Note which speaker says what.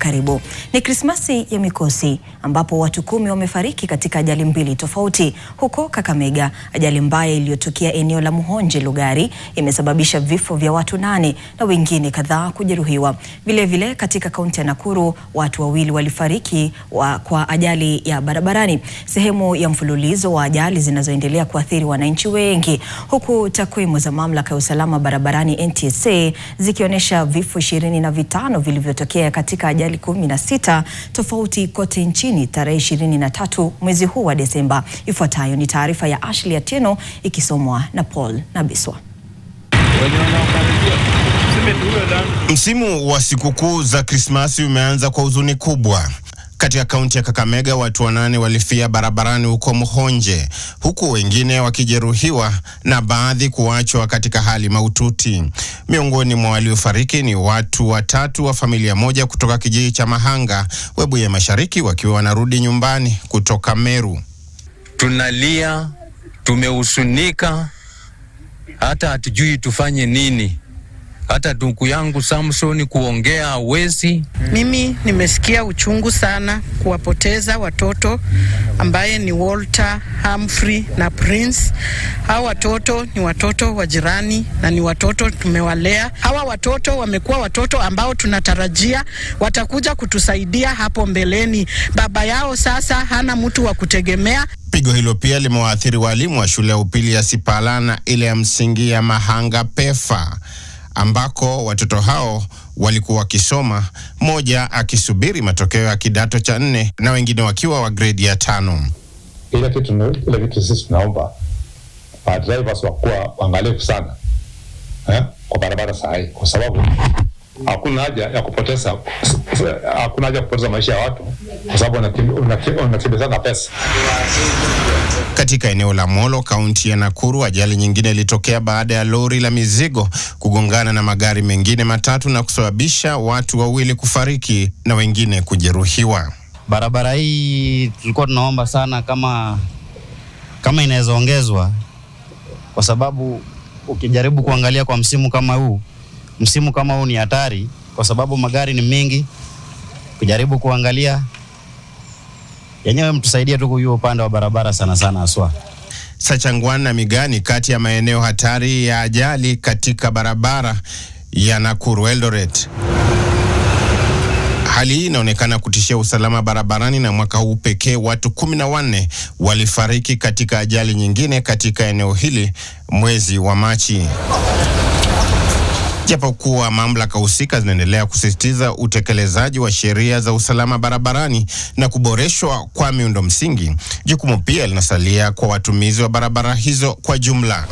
Speaker 1: karibu. Ni Krismasi ya mikosi ambapo watu 10 wamefariki katika ajali mbili tofauti. Huko Kakamega, ajali mbaya iliyotokea eneo la Muhonje Lugari imesababisha vifo vya watu 8 na wengine kadhaa kujeruhiwa. Vilevile katika kaunti ya Nakuru, watu 2 walifariki kwa ajali ya barabarani, sehemu ya mfululizo wa ajali zinazoendelea kuathiri wananchi wengi, huku takwimu za mamlaka ya usalama barabarani NTSA zikionyesha vifo 25 vilivyotokea katika ajali 16 tofauti kote nchini tarehe 23 mwezi huu wa Desemba. Ifuatayo ni taarifa ya Ashley Atieno ikisomwa na Paul Nabiswa.
Speaker 2: Msimu wa sikukuu za Krismasi umeanza kwa huzuni kubwa. Katika kaunti ya Kakamega, watu 8 walifia barabarani huko Muhonje, huku wengine wakijeruhiwa na baadhi kuachwa katika hali mahututi. Miongoni mwa waliofariki ni watu 3 wa familia moja kutoka kijiji cha Mahanga, Webuye Mashariki, wakiwa wanarudi nyumbani kutoka Meru.
Speaker 3: Tunalia, tumehusunika, hata hatujui tufanye nini. Hata ndugu yangu Samson kuongea hawezi.
Speaker 4: Mimi nimesikia uchungu sana kuwapoteza watoto ambaye ni Walter, Humphrey na Prince. Hawa watoto ni watoto wa jirani na ni watoto tumewalea. Hawa watoto wamekuwa watoto ambao tunatarajia watakuja kutusaidia hapo mbeleni. Baba yao sasa hana mtu wa kutegemea.
Speaker 2: Pigo hilo pia limewaathiri walimu wa shule ya upili ya Sipala na ile ya msingi ya Mahanga Pefa, ambako watoto hao walikuwa wakisoma, moja akisubiri matokeo ya kidato cha 4 na wengine wakiwa wa grade ya 5.
Speaker 5: Ile kitu sisi tunaomba drivers wakuwa waangalifu sana kwa barabara sahihi, kwa sababu hakuna haja ya kupoteza maisha ya watu kwa sababu unakimbizana pesa.
Speaker 2: Katika eneo la Molo, kaunti ya Nakuru, ajali nyingine ilitokea baada ya lori la mizigo kugongana na magari mengine 3 na kusababisha watu 2 kufariki na wengine kujeruhiwa.
Speaker 6: Barabara hii tulikuwa tunaomba sana kama inaweza ongezwa, kwa sababu ukijaribu kuangalia kwa msimu kama huu ni hatari, kwa sababu magari ni mengi. Kujaribu kuangalia yenyewe mtusaidie tu hiyo upande wa barabara sana aswa.
Speaker 2: Sachangwan na Migani kati ya maeneo hatari ya ajali katika barabara ya Nakuru Eldoret. Hali hii inaonekana kutishia usalama barabarani, na mwaka huu pekee watu 14 walifariki katika ajali nyingine katika eneo hili mwezi wa Machi. Japokuwa mamlaka husika zinaendelea kusisitiza utekelezaji wa sheria za usalama barabarani na kuboreshwa kwa miundo msingi, jukumu pia linasalia kwa watumizi wa barabara hizo kwa jumla.